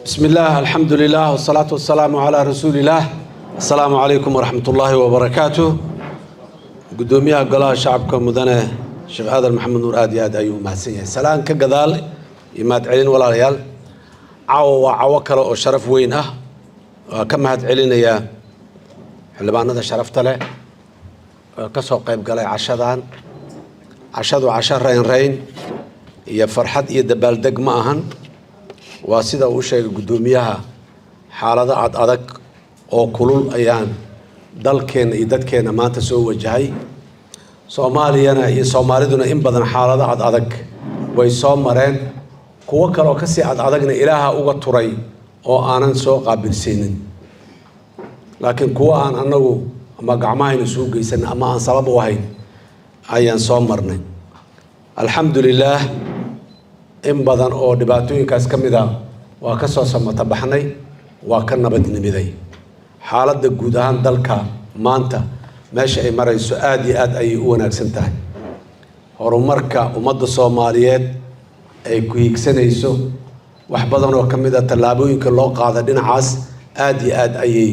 بسم الله الحمد لله والصلاة والسلام على رسول الله. السلام عليكم ورحمة الله وبركاته. قدوميها قلاها شعبكم مدنة شيخ آدم محمد نور آدي أيوه محسن سلام كجدال يمات علين ولا ريال عو كلا شرف وينه كم هاد علين يا حلبان هذا شرفت له كسر قيب قلاي عشر رين يا فرحت يدبال دق معهن وسيدا وشيء قدوميها حالة عد أدق أو كلول أيام دلكن يدكن ما تسوي وجهي Soomaaliyana Soomaaliduna in badan xaalada cad adag way soo mareen kuwa kale oo ka sii cad adagna Ilaaha uga turay oo aanan soo qaabilseenin laakiin kuwa aan anagu ama gacmahayna soo geysan ama aan sabab u ahayn ayaan soo marnay alxamdulillah in badan oo dhibaatooyinkaas kamid ah waa ka soo samata baxnay waa ka nabadnimiday xaaladda guud ahaan dalka maanta meesha ay marayso aad iyo aad ay u wanaagsan tahay horumarka ummadda Soomaaliyeed ay ku hiigsanayso wax badan oo kamid ah tallaabooyinka loo qaada dhinacaas aad iyo aad ayay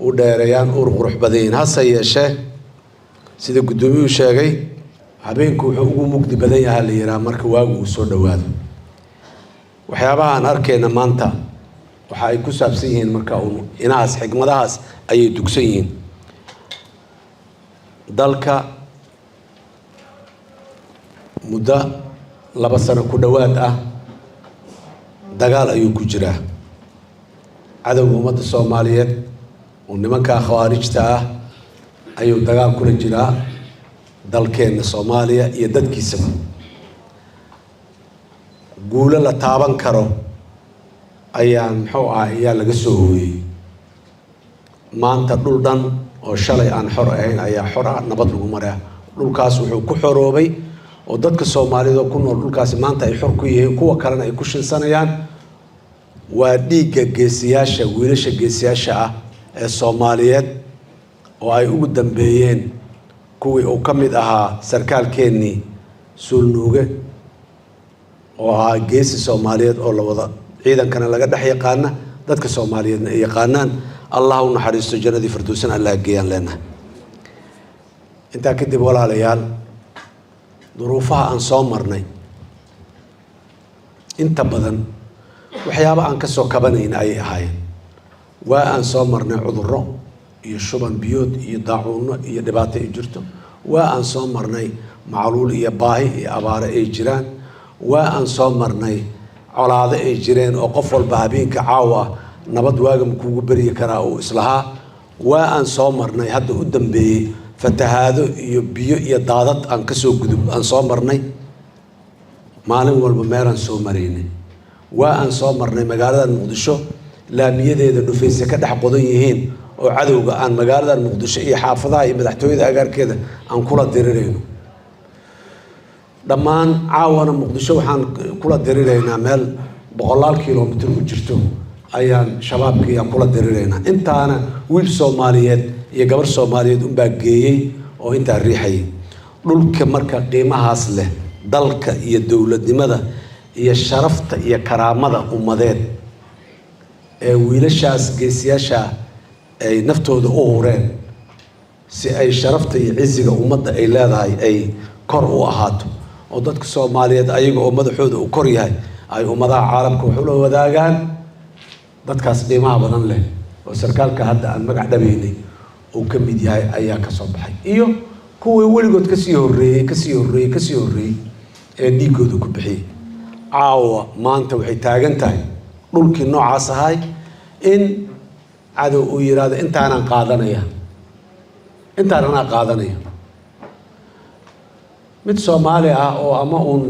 u dheereeyaan qurux badan hase yeeshee sida gudoomiyuhu sheegay habeenku wuxuu ugu mugdi badan yahay la yiraahdo marka waagu uu soo dhawaado waxyaabaha aan arkayna maanta waxa ay ku saabsan yihiin marka inaas xigmadahaas ayay dugsan yihiin dalka muddo 2 sano ku dhawaad ah dagaal ayuu ku jiraa cadawga ummadda Soomaaliyeed oo nimanka khawaarijta ah ayuu dagaal kula jiraa dalkeena Soomaaliya iyo dadkiisa guulo la taaban karo ayaan ayaa laga soo hooyay maanta dhul dhan oo shalay aan xor ahayn ayaa xor ah nabad lagu maraa dhulkaas wuxuu ku xoroobay oo dadka Soomaaliyeed ku nool dhulkaas maanta ay xor ku yihiin kuwa kalena ay ku shinsanayaan waa dhiigga geesiyaasha wiilasha geesiyaasha ah ee Soomaaliyeed oo ay ugu dambeeyeen kuwii oo kamid ahaa sarkaalkeenii Suulnuuge oo ah geesi Soomaaliyeed oo la wada ciidankana laga dhex yaqaan dadka Soomaaliyeedna ay yaqaanaan الله ونحرسه جندي فردوسنا الله جيان لنا. أنت كده ولا ليال ظروفها أن صامرني. أنت بدن وحيابا أن كسو كبنين أي هاي. وأن صامرني عذره يشوبن بيوت يضعون يدبات يجرتهم. وأن صامرني معلول يباهي أبار إجران. وأن صامرني على هذا إجران وقفل بابين كعاوة. nabad waaga kuugu bari karaa oo islaha waa aan soo marnay hadda u dambeeyay fatahaado iyo biyo iyo daadad aan ka soo gudub aan soo marnay maalin walba meeran soo mareynay waa aan soo marnay magaalada Muqdisho laamiyadeeda dhufaysa ka dhex qodan yihiin oo cadawga aan magaalada Muqdisho iyo xaafadaha iyo madaxtooyada agaarkeeda aan kula dirireyno dhammaan caawana Muqdisho waxaan kula dirireynaa meel 100 kiiloomitir u jirto ayaan shabaabkii aan kula dirireynaa intaana wiil Soomaaliyeed iyo gabar Soomaaliyeed baa geeyay oo inta riixay dhulka marka qiimahaas leh dalka iyo dawladnimada iyo sharafta iyo karaamada ummadeed ee wiilashaas geesiyaasha ay naftooda u hureen si ay sharafta iyo ciziga ummadda ay leedahay ay kor u ahaato oo dadka Soomaaliyeed ayaga oo madaxooda u kor yahay ay ummadaha caalamka wax la wadaagaan dadkaas qiimaha badan leh oo sarkaalka hadda aan magac dhabeynay oo kamid yahay ayaa ka soo baxay iyo kuwa waligood ka sii horeeyay ee dhiigooda ku bixiyay caawa maanta waxay taagan tahay dhulkii noocaas ahay in cadow uu yiraahdo intaanaan qaadanaya mid Soomaali ah oo ama uun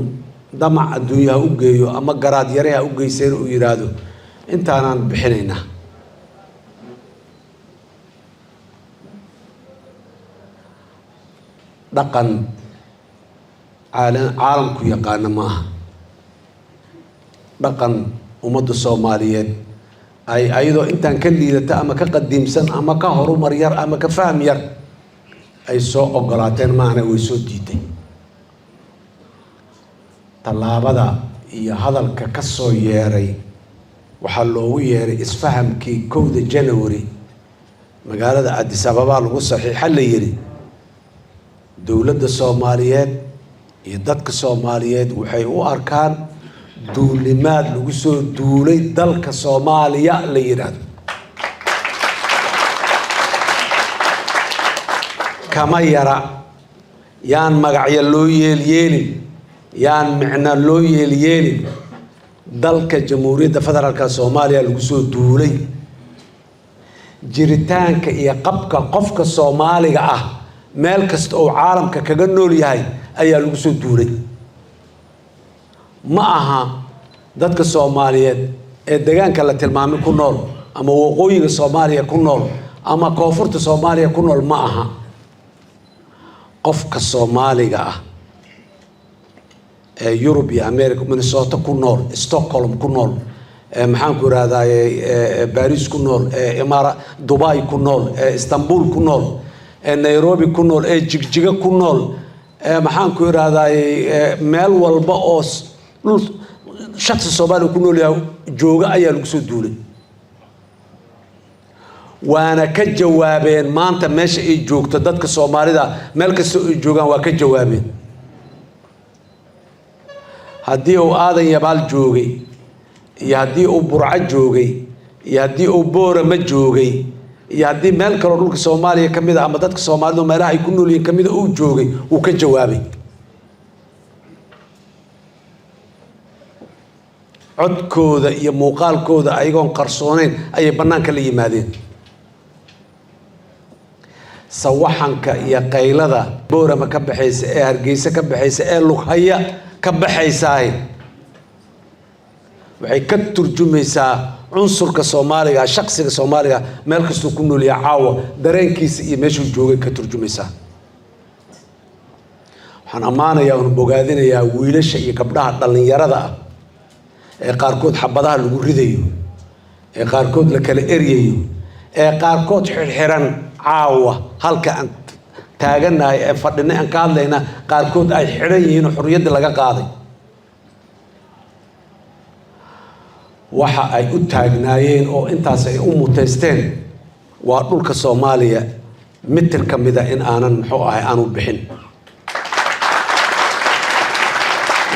damac adduunyaha u geeyo ama garaad yareha u geyseen uu yiraahdo intaanaan bixinayna dhaqan caalamku yaqaan ma aha dhaqan ummadda Soomaaliyeed ay ayadoo intaan ka liidata ama ka qadiimsan ama ka horumar yar ama ka faham yar ay soo ogolaateen maana way soo diiday tallaabada iyo hadalka ka soo yeeray وحلو يري إسفهم كي كود جنوري مقالة أديس أبابا لغو صحيح اللي يري دولة الصوماليات يددك الصوماليات وحي أركان دولمات لغو سو دولي دلك الصوماليا اللي يراد كما يرى يان مقعي اللو يلي يان معنى اللو يلي دلك جمهورية فدرالك الصوماليا لغو سو دولي jiritaanka iyo qabka qofka Soomaaliga ah meel kasta oo caalamka kaga nool yahay ayaa lagu soo duulay ma aha dadka Soomaaliyeed ee deegaanka la tilmaamay ku nool ama waqooyiga Soomaaliya ku nool ama koonfurta Soomaaliya ku nool ma aha qofka Soomaaliga ah ee Europe iyo America Minnesota ku nool Stockholm ku nool maxaan ku raadaay Paris ku nool Imaara Dubai ku nool Istanbul ku nool Nairobi ku nool Jigjiga ku nool maxaan ku raadaay meel walba oo shakhsi Soomaali ku nool yahay jooga ayaa lagu soo duulay waana ka jawaabeen maanta meesha ay joogto dadka Soomaalida meel kasta ay joogaan waa ka jawaabeen haddii uu aadan yabaal joogay يهدي أو برع جوجي يهدي أو بورا ما جوجي يهدي مال كرولك الصومالية كميدا أمدتك الصومالية ما راح يكونوا لي كميدا أو جوجي وكجوابي عد كودا يا موقال كودا أيقون قرصونين أي بنانك اللي يمادين سوحنك يا قيلدا بورا ما كبحيس هرجيسة كبحيس لوك هيا كبحيس هاي waxay ka turjumaysaa cunsurka Soomaaliga shakhsiga Soomaaliga meel kasta ku nool yahay caawa dareenkiisa iyo meeshuu joogay ka turjumaysaa waxaan amaanayaa oo bogaadinayaa wiilasha iyo gabdhaha dhalinyarada ah ee qaarkood xabadaha lagu ridayo ee qaarkood la kala eriyayo ee qaarkood xirxiran caawa halka aan taaganahay ee fadhina aan ka hadlayna qaarkood ay xiran yihiin xurriyadda laga qaaday waxa ay u taagnaayeen oo intaas ay u muteysteen waa dhulka Soomaaliya mitir kamida in aanan muxuu ahay aanu bixin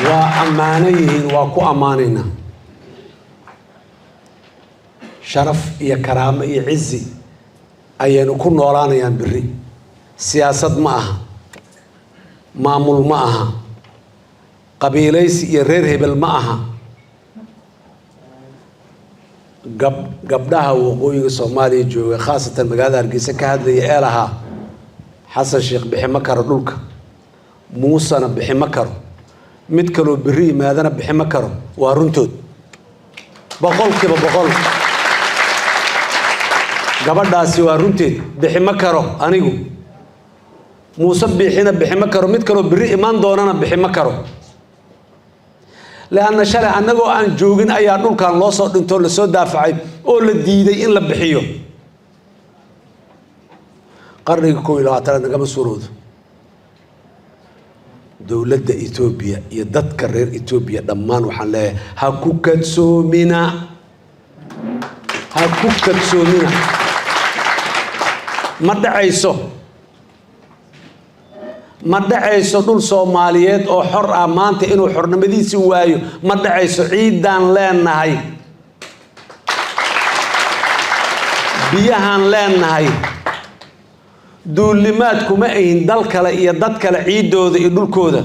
waa amaanayihiin waa ku amaanayna sharaf iyo karaamo iyo cizi ayaynu ku noolaanayaan biri siyaasad ma aha maamul ma aha qabiilaysi iyo reer hebel ma aha gabdhaha waqooyiga Soomaaliya jooga khaasatan magaalada Hargeysa ka hadlaya ee lahaa Xasan Sheekh bixi ma karo dhulka Muusana bixi ma karo mid kale oo biri maadana bixi ma karo waa runtood boqolkiiba boqol gabadhaasi waa runteed bixi ma karo anigu Muuse bixina bixi ma karo mid kale oo biri iman doonana bixi ma karo لأن شرع أنجو أن جوجن أي أدول كان لصق دنتول لصق دافعي أول الديدي إن لبحيه قرني كويلا ترى نجم السرود دولة إثيوبيا يدت كرر إثيوبيا دمان وحلا هكوكت سومنا ما دعيسو ما دعيسو دول Soomaaliyeed oo xor ah maanta inuu xornimadiisa waayo ma dacayso ciidan leenahay biyahan leenahay duulimaad kuma ahin dal kale iyo dad kale ciidooda iyo dhulkooda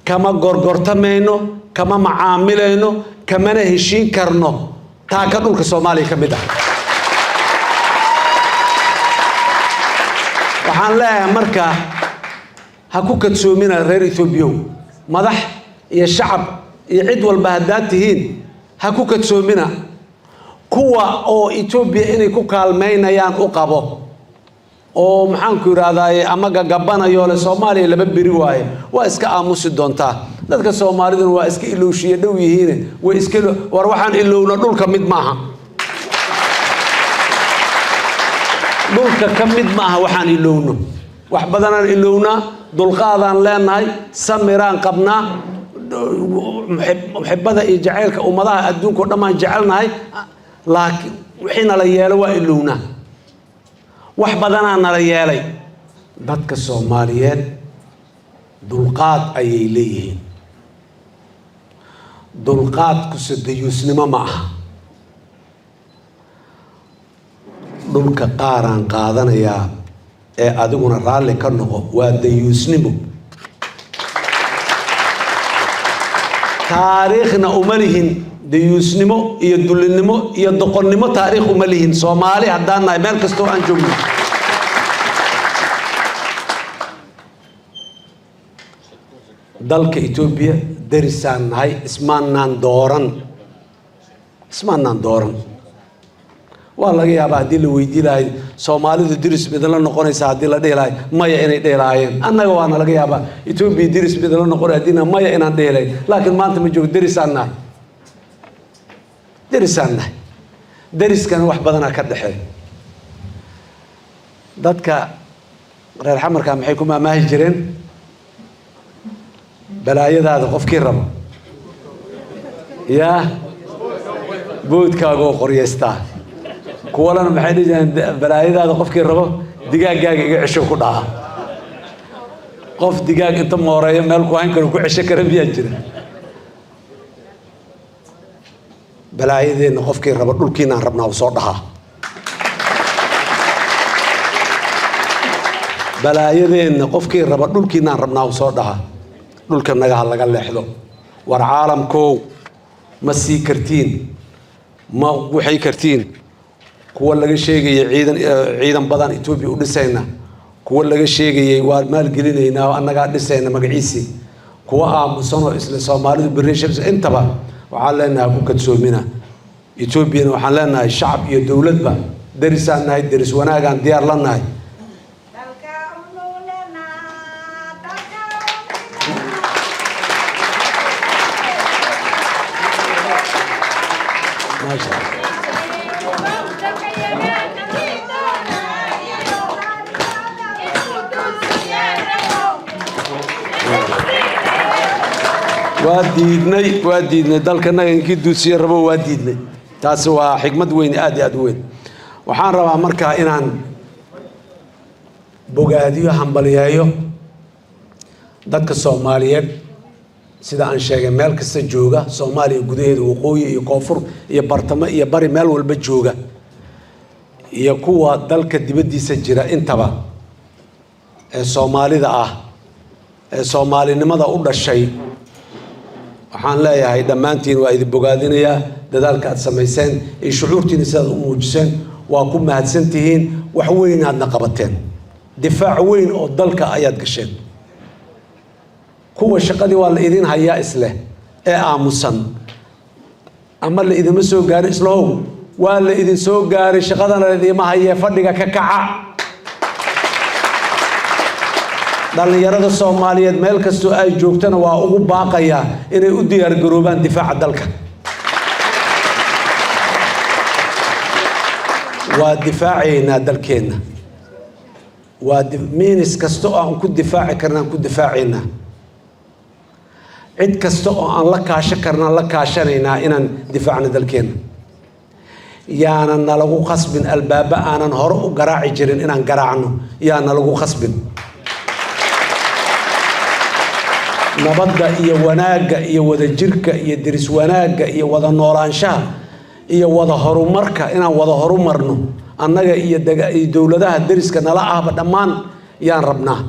kama gorgortamayno kama macaamilayno kama heshiin karno taa ka dhulka Soomaaliya kamid ah waxaan leeyahay marka ha ku kadsoomina reer Itoobiya madax iyo shacab iyo cid walba hadaad tihiin ha ku kadsoomina kuwa oo Itoobiya inay ku kaalmeynayaan u qabo oo maxaan ku yiraahdaa ama gabanayo le Soomaaliya laba biri waaye waa iska aamusi doontaa dadka Soomaalida waa iska ilowshiye dhow yihiin way iska war waxaan ilowna dhulka mid maaha dhulka kamid maaha waxaan ilowno wax badan aan ilowna dulqaadan leenahay samiraan qabnaa محبة جعلك ومضاها أدونك ودما جعلنا هاي لكن وحين لا يالوا إلونا وحبدنا أنا لا يالي dadka Soomaaliyeed dulqaad ayay leeyihiin dulqaadku sadayuusnimo ma aha dhulka qaaraan qaadanayaa ee adiguna raalli ka noqo waa dayuusnimo taariikhna uma lihin dayuusnimo iyo dulinimo iyo doqonnimo taariikh uma lihin Soomaali haddaan nahay meel kastoo aan joogno dalka Ethiopia derisaan nahay ismaanaan dooran waa laga yaabaa hadii la weydiin lahayd Soomaalidu diris midna noqonaysa hadii la dheelay maya inay dheelaayeen annaga waana laga yaabaa Ethiopia diris midna noqon hadina maya inaan dheelay laakiin maanta ma joog derisaan nahay deriskan wax badan ka dhaxay dadka reer xamarka maxay ku maamaahi jireen balaayadaada qofkii rabo yaa boodkaaga oo qoryeystaa kuwalana maxay dhigeen balaayadaada qofkii rabo digaaggaaga iga cisho ku dhaca qof digaag inta mooreeyo meel ku hayn karo ku cisho kara miyaa jira balaayadeena qofkii rabo dhulkiinaan rabnaa u soo dhahaa balaayadeena qofkii rabo dhulkiinaan rabnaa u soo dhahaa dhulka nagaha laga leexdo war caalamkoow ma sii kartiin ma waxay kartiin kuwa laga sheegay ciidan badan Ethiopia u dhisayna kuwa laga sheegay waa maal gelinayna annaga dhisayna magaciisi kuwa aamusan oo isla Soomaalidu bireeshis intaba waxaan leenahay ku kadsoomina Ethiopia waxaan leenahay shacab iyo dawladba derisaan nahay deris wanaagan diyaar la nahay واديدنا dalkana inkii duusiye rabo waadiidnay taas waa xigmad weyn aad weyn waxaan rabaa marka inaan bogaadiyo hambaliyeeyo dadka Soomaaliyeed sida aan sheegay meel kasta jooga Soomaaliya gudaheeda waqooyi iyo koonfur iyo bartamo iyo bari meel walba jooga iyo kuwa dalka dibadiisa jira intaba ee Soomaalida ah ee Soomaalinimada u dhashay waxaan leeyahay dhamaantiin waa idin bogaadinayaa dadaalka aad sameyseen ee shucuurtiina sidaad u muujiseen waa ku mahadsantihiin wax weyn aadna qabateen difaac weyn oo dalka ayaad gasheen kuwa shaqadii waa la idin hayaa isle ee aamusan ama la idin soo gaaray islahow waa la idin soo gaaray shaqadana la idin hayay fadhiga ka kaca dhalinyarada Soomaaliyeed meel kasto ay joogtana waa ugu baaqaya inay u diyaar garoobaan difaaca dalka waa difaacayna dalkeena waa miinis kasto aan ku difaaci karnaa ku difaacayna cid kasto oo aan la kaashan karnaa la kaashanayna inaan difaacno dalkeena yaana nalagu qasbin albaaba aanan hore u garaaci jirin inaan garaacno yaana lagu qasbin nabadda iyo wanaaga iyo wada jirka iyo diris wanaaga iyo wada noolaanshaha iyo wada horumarka inaan wada horumarno annaga iyo dawladaha deriska nala ahba dhammaan yaan rabnaa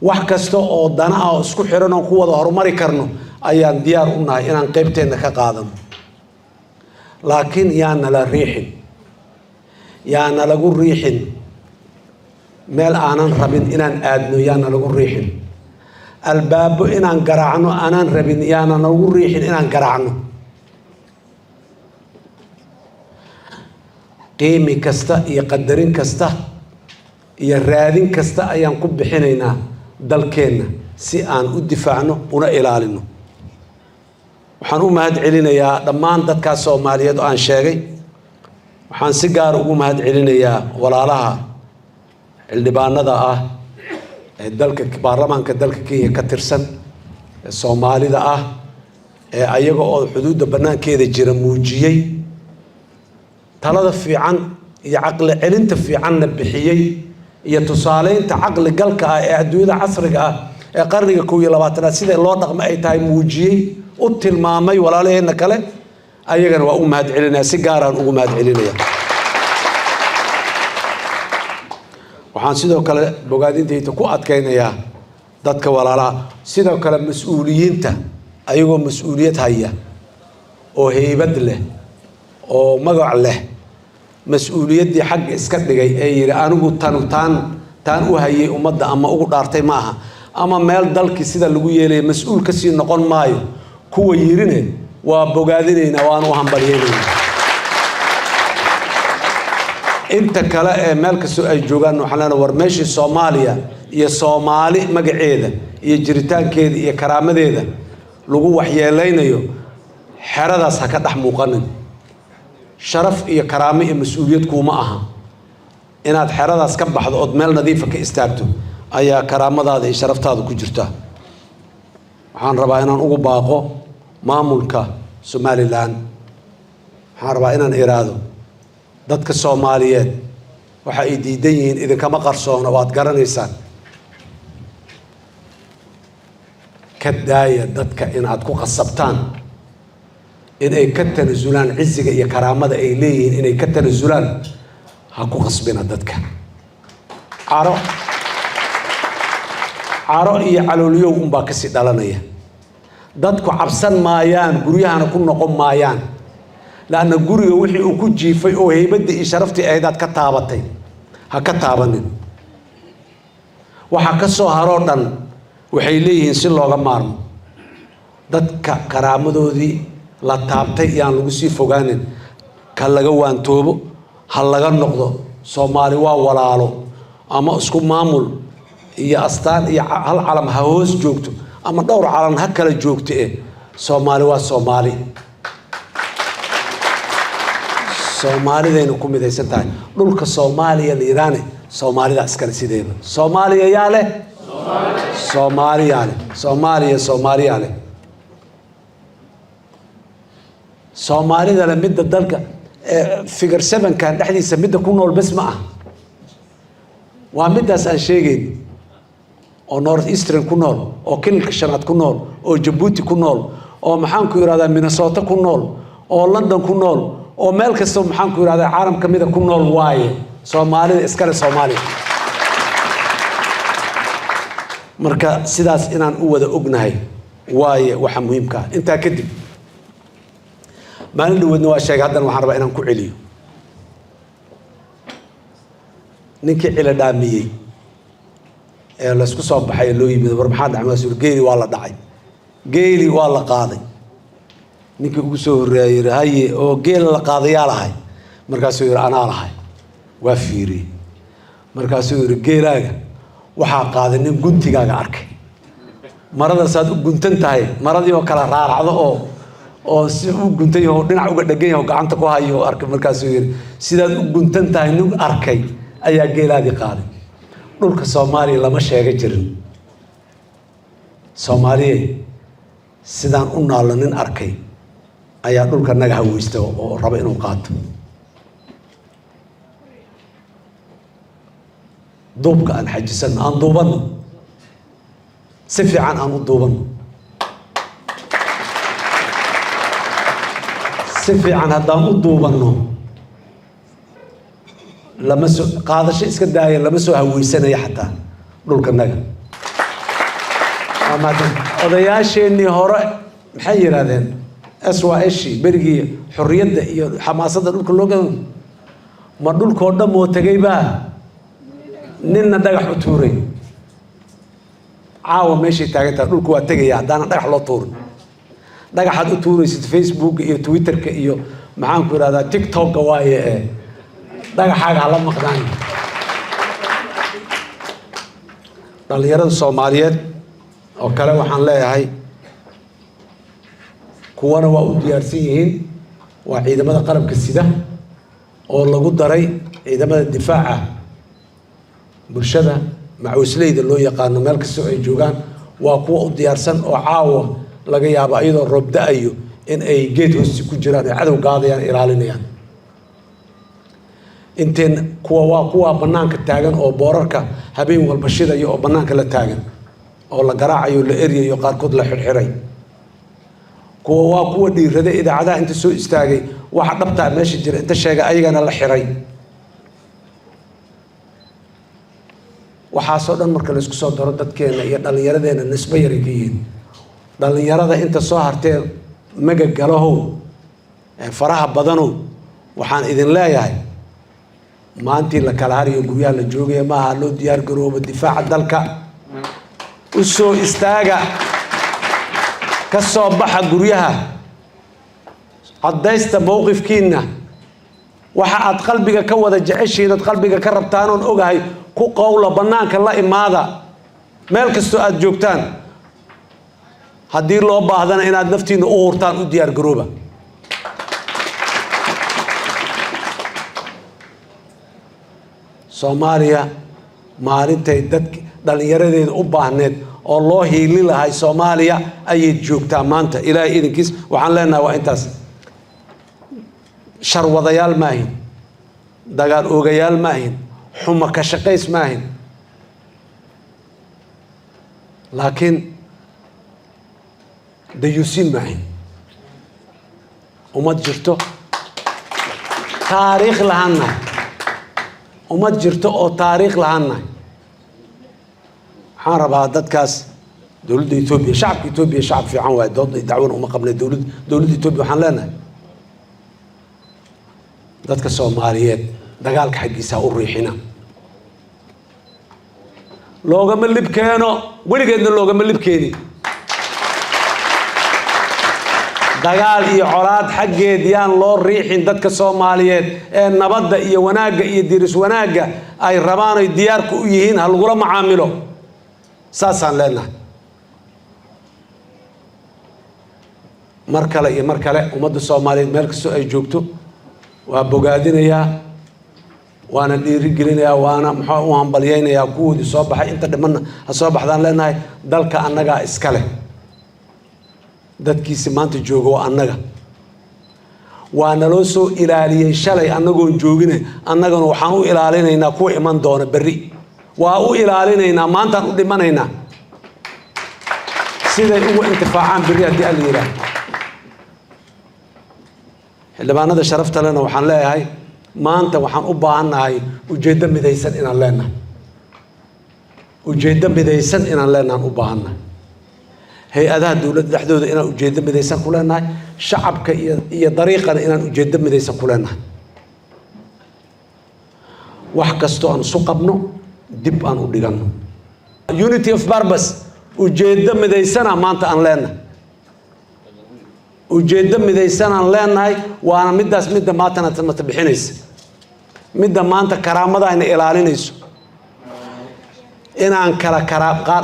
wax kasta oo dana ah oo isku xiran oo ku wada horumari karno ayaan diyaar u nahay inaan qaybteena ka qaadano laakiin yaana la riixin yaana lagu riixin meel aanan rabin inaan aadno yaana lagu riixin albaabo inaan garaacno aanan rabin yaana lagu riixin inaan garaacno qiimi kasta iyo qadarin kasta iyo raadin kasta ayaan ku bixinaynaa dalkeena si aan u difaacno una ilaalino waxaan u mahad celinayaa dhammaan dadka Soomaaliyeed oo aan sheegay waxaan si gaar ugu mahad celinayaa walaalaha xildhibaanada ah ee dalka baarlamaanka dalka Kenya ka tirsan Soomaalida ah ee ayaga oo xuduudda banaankeeda jira muujiyay talada fiican iyo caqli celinta fiicanna bixiyay iyo tusaaleynta caqli galka ah ee adduunyada casriga ah ee qarniga 21aad sida loo dhaqmo ay tahay muujiyay u tilmaamay walaalaheena kale ayagana waa u mahad celinaa si gaar ah ugu mahad celinaya waxaan sidoo kale bogaadintayda ku adkaynayaa dadka walaalaha sidoo kale mas'uuliyiinta ayagoo mas'uuliyad haya oo heybad leh oo magac leh mas'uuliyaddii xagga iska dhigay ee yiri anigu taan u hayay ummadda ama ugu dhaartay maaha ama meel dalkii sida lagu yeelay mas'uul ka sii noqon maayo kuwa yirine waa bogaadinaynaa waan u hambalyeynaa inta kale ee meel kastoo ay joogaan waxaan leenahay war meeshii Soomaaliya iyo Soomaali magaceeda iyo jiritaankeeda iyo karaamadeeda lagu waxyeeleynayo xeradaas ha ka dhex muuqanin sharaf iyo karaamo iyo mas'uuliyad kuma aha inaad xeradaas ka baxdo oo meel nadiif ah ka istaagto ayaa karaamadaada iyo sharaftaada ku jirta waxaan rabaa inaan ugu baaqo maamulka Somaliland waxaan rabaa inaan iraado dadka Soomaaliyeed waxa ay diidan yihiin idinkama qarsoona waad garanaysaan ka daaya dadka inaad ku qasabtaan in ay ka tanaasulaan ciziga iyo karaamada ay leeyihiin inay ka tanaasulaan ha ku qasbina dadka caro iyo calooliyow unbaa kasii dhalanaya dadku cabsan maayaan guryahana ku noqon maayaan laana guriga wixii uu ku jiifay oo heybadii iyo sharaftii ahayd ka taabatay ha ka taabanin waxa ka soo haro dhan waxay leeyihiin si looga maarmo dadka karaamadoodii la taabtay yaan lagu sii fogaanin ka laga waantoobo ha laga noqdo Soomaali waa walaalo ama isku maamul iyo astaan iyo hal calam ha hoos joogto ama dhowr calan ha kala joogto Soomaali waa Soomaali Soomaalidayna ku midaysan tahay dhulka Soomaaliya liiraane Soomaalida iskala sideeba Soomaaliya yaa leh Soomaaliya leh Soomaalida la midda dalka figure 7 kan dhaxdiisa midda ku nool bas ma ah waa midaas aan sheegayn oo North Eastern ku nool oo kilka shanaad ku nool oo Djibouti ku nool oo maxaan ku yiraahdaa Minnesota ku nool oo London ku nool oo meel kasta maxaan ku yiraahdaa caalam kamida ku nool waaye Soomaalida iskale Soomaaliya marka sidaas inaan u wada ognahay waaye waxa muhiimka inta kadib maalin wadna waa sheegay hadan waxaan rabaa inaan ku celiyo ninkii cila dhaamiyay ee la isku soo baxay loo yimid war maxaa dhacay masuul geeli waa la dhacay geeli waa la qaaday ninkii ugu soo horeeyay haye oo geel la qaadayaa lahay markaasuu yiri anaa lahay waa fiiri markaasuu yiri geelaaga waxa qaaday nin guntigaaga arkay marada saad u guntan tahay maradii oo kala raaracdo oo si u guntay oo dhinac uga dhagan oo gacanta ku hayo arkay markaasuu yiri sidaad u guntan tahay nin arkay ayaa geelaadii qaaday dhulka Soomaaliya lama sheega jirin Soomaaliya sidaan u naalo nin arkay ayaa dhulka naga haweysta oo raba inuu qaato duubka aan xajisan aan duuban si fiican aan u duuban si fiican haddaan u duubanno lama soo qaadasho iska daaya lama soo haweysanaya xataa dhulka naga ama odayaasheenii hore maxay yiraahdeen aswaashi berigii xurriyadda iyo xamaasadda dhulka loo gadan ma dhulkoo dhan oo tagay baa ninna dhagax u tuuray caawa meeshii taagantaa dhulku waa tagaya haddana dhagax loo tuurin dhagaxaad u tuuraysid Facebook iyo Twitterka iyo maxaan ku yiraahdaa TikTok waaye dhagaxaaga la maqdaan dhalinyarada Soomaaliyeed oo kale waxaan leeyahay kuwana waa u diyaarsan yihiin waa ciidamada qalabka sida oo lagu daray ciidamada difaaca bulshada macuusleyda loo yaqaan meel kasta ay joogaan وكوا ديارسن أو عاوة لقى يابا أيضا رب دأيو إن أي جيت هسي كجران عدو قاضي يعني إلالين يعني إنتين كوا بنانك التاجن أو بوررك هبين والبشيرة يو بنانك التاجن أو لقراع يو لإريا يو قاركود لحرحري كوا دي رده إذا عدا أنت سوء استاجي واحد نبتع ماشي جري أنت شاقة أيجانا لحري وحاصل أن مركز كسر دردت كنا يدل يردنا النسبة يرجين دل يرد أنت صهرتين مجا جلاه فرح بدنه وحان إذن لا ياي ما أنت لك العاري يقويا للجوجي ما هلو ديار جروب الدفاع الدلكا وسو استاجا كالصباح جريها عديست موقف كينا وحقت قلبك كوذا جعشي إذا قلبك كربتانون أوجاي كو قولة بنانك الله ماذا مالك السؤال جوكتان هدير له بعضنا إن نفتين أورتان وديار جروبه سوماليا مالنتي دل يردين أباهنت الله يلي لهاي سوماليا أي جوكتان مانتا إلى إذن كيس وعن لنا وإنتاس شروضيال ماهين دقال أوغيال ماهين حما كشقيس ماهين لكن ديوسين ماهين وما جرتو تاريخ لهنا وما جرتو أو تاريخ لهنا حارب هذا كاس دولة إثيوبيا شعب إثيوبيا شعب في عن واحد يدعون وما قبل دولة إثيوبيا حنلنا dadka Soomaaliyeed dagaalka xaqiisa u riixina loogama libkeeno weligeedna loogama libkeeni dagaal iyo colaad xaqeed yaan loo riixin dadka Soomaaliyeed ee nabadda iyo wanaaga iyo diris wanaaga ay rabaan ay diyaar ku yihiin hal gula macaamilo saasaan leenahay mar kale ummadda Soomaaliyeed meel kasta ay joogto وبوجادينيا وأنا ديري جلينيا وأنا محاوم باليينيا كود صباح أنت دمنا الصباح ذا لنا دلك أنجا إسكاله دت كيس مانت جوجو أنجا وأنا لوسو إلى علي شلي أنجو جوجينه أنجا نوحنو إلى علينا هنا كوي من دون بري وأو إلى علينا هنا ما أنت قد من هنا سيدا هو انتفاعان بري دي الليلة اللي بقى هذا شرفت لنا وحن لا هاي ما أنت وحن أبا عنا هاي وجدا بدايسن إن لنا وجدا بدايسن إن لنا أبا عنا هي أداة دولة الحدود إن وجدا بدايسن كلنا شعب هي طريقة إن وجدا بدايسن كلنا وحكستو أن سقبنا دب أن أدينا unity of purpose وجدا بدايسن ما أنت أن لنا وجدا مديسان لeenahay waana midaas midda maantana tamata bixinaysa midda maanta karaamada ay ilaalinayso inaan kala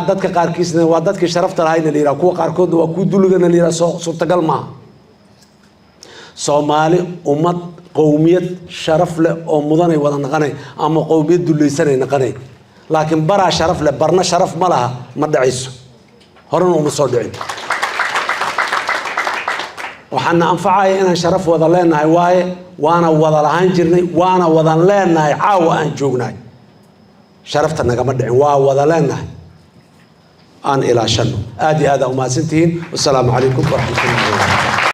dadka qaarkiisna waa dadkii sharafta lahayn leeyahay kuwa qaarkood waa ku dulugana leeyahay suurtagal ma Soomaali ummad qowmiyad sharaf leh oo mudan ay wada naqanay ama qowmiyad dulaysan ay naqanay laakiin bara sharaf leh barna sharaf ma laha ma dhacayso horena uma soo dhicin وحنا أنفعي إن شرف وذا لنا هواي وأنا وذا لهانجرني وأنا وذا لنا عاو أن جوجناي شرفت أنك مدعي وذا لنا أن إلى شنو آدي هذا وما سنتين والسلام عليكم ورحمة الله